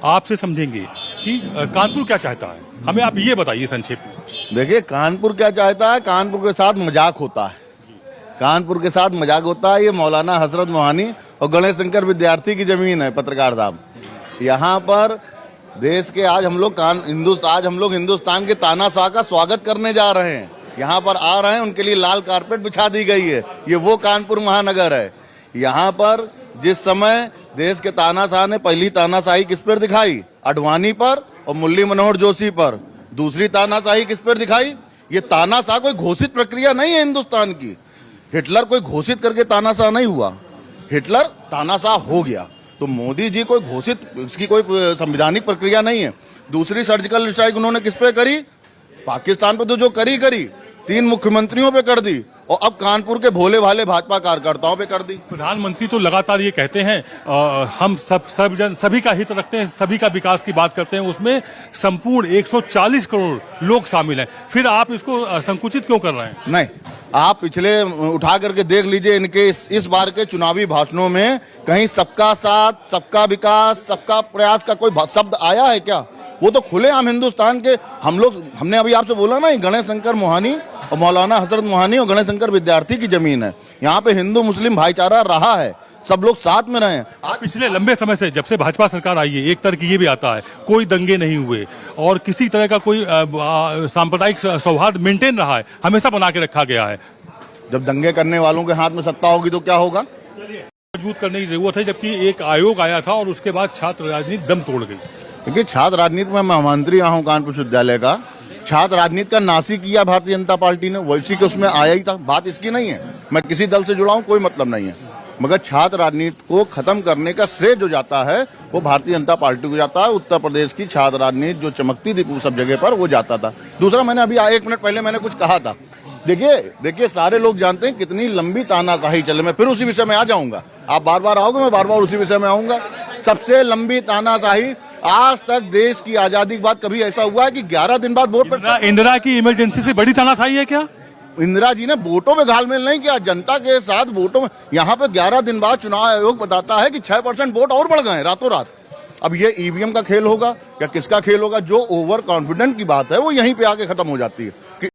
आपसे समझेंगे कि कानपुर क्या चाहता है। हमें आप ये बताइए संक्षेप में। देखिए, कानपुर क्या चाहता है, कानपुर के साथ मजाक होता है। कानपुर के साथ मजाक होता है। ये मौलाना हजरत मोहानी और गणेश शंकर विद्यार्थी की जमीन है, पत्रकार साहब। यहाँ पर देश के आज हम लोग हिंदुस्तान के तानाशाह का स्वागत करने जा रहे हैं। यहाँ पर आ रहे हैं, उनके लिए लाल कारपेट बिछा दी गई है। ये वो कानपुर महानगर है। यहाँ पर जिस समय देश के तानाशाह ने पहली तानाशाही किस पर दिखाई, आडवाणी पर और मुरली मनोहर जोशी पर। दूसरी तानाशाही किस पर दिखाई। ये तानाशाह कोई घोषित प्रक्रिया नहीं है हिंदुस्तान की। हिटलर कोई घोषित करके तानाशाह नहीं हुआ, हिटलर तानाशाह हो गया। तो मोदी जी कोई घोषित, इसकी कोई संवैधानिक प्रक्रिया नहीं है। दूसरी सर्जिकल स्ट्राइक उन्होंने किस पे करी, पाकिस्तान पे तो जो करी 3 मुख्यमंत्रियों पे कर दी, और अब कानपुर के भोले भाले भाजपा कार्यकर्ताओं पे कर दी। प्रधानमंत्री तो लगातार ये कहते हैं हम सभी का हित रखते हैं, सभी का विकास की बात करते हैं, उसमें संपूर्ण 140 करोड़ लोग शामिल हैं। फिर आप इसको संकुचित क्यों कर रहे हैं? नहीं, आप पिछले उठा करके देख लीजिए इनके इस बार के चुनावी भाषणों में कहीं सबका साथ, सबका विकास, सबका प्रयास का कोई शब्द आया है क्या? वो तो खुलेआम हिंदुस्तान के हमने अभी आपसे बोला ना, गणेश शंकर मोहानी और मौलाना हजरत मोहानी और गणेश शंकर विद्यार्थी की जमीन है। यहाँ पे हिंदू मुस्लिम भाईचारा रहा है, सब लोग साथ में रहे हैं। आज पिछले लंबे समय से, जब से भाजपा सरकार आई है, एक तरह की ये भी आता है, कोई दंगे नहीं हुए और किसी तरह का कोई सांप्रदायिक सौहार्द मेंटेन रहा है, हमेशा बना के रखा गया है। जब दंगे करने वालों के हाथ में सत्ता होगी तो क्या होगा? मजबूत करने की जरूरत है, जबकि एक आयोग आया था और उसके बाद छात्र राजनीति दम तोड़ गई। क्योंकि छात्र राजनीति में महामंत्री रहा हूँ कानपुर विश्वविद्यालय का। छात्र राजनीति का नाश ही किया भारतीय जनता पार्टी ने, वैसी के उसमें आया ही था। बात इसकी नहीं है, मैं किसी दल से जुड़ा हूँ, कोई मतलब नहीं है, मगर छात्र राजनीति को खत्म करने का श्रेय जो जाता है वो भारतीय जनता पार्टी को जाता है। उत्तर प्रदेश की छात्र राजनीति जो चमकती थी सब जगह पर, वो जाता था। दूसरा, मैंने अभी 1 मिनट पहले मैंने कुछ कहा था। देखिए सारे लोग जानते हैं कितनी लंबी तानाशाही चले। मैं फिर उसी विषय में आ जाऊंगा, आप बार बार आओगे, मैं बार बार उसी विषय में आऊंगा। सबसे लंबी तानाशाही आज तक देश की आजादी के बाद कभी ऐसा हुआ है कि 11 दिन बाद वोट पर। इंदिरा की इमरजेंसी से बड़ी तानाशाही है क्या? इंदिरा जी ने वोटों में घालमेल नहीं किया, जनता के साथ वोटों में। यहाँ पे 11 दिन बाद चुनाव आयोग बताता है कि 6% वोट और बढ़ गए रातों रात। अब ये ईवीएम का खेल होगा या किसका खेल होगा? जो ओवर कॉन्फिडेंट की बात है वो यहीं पे आके खत्म हो जाती है।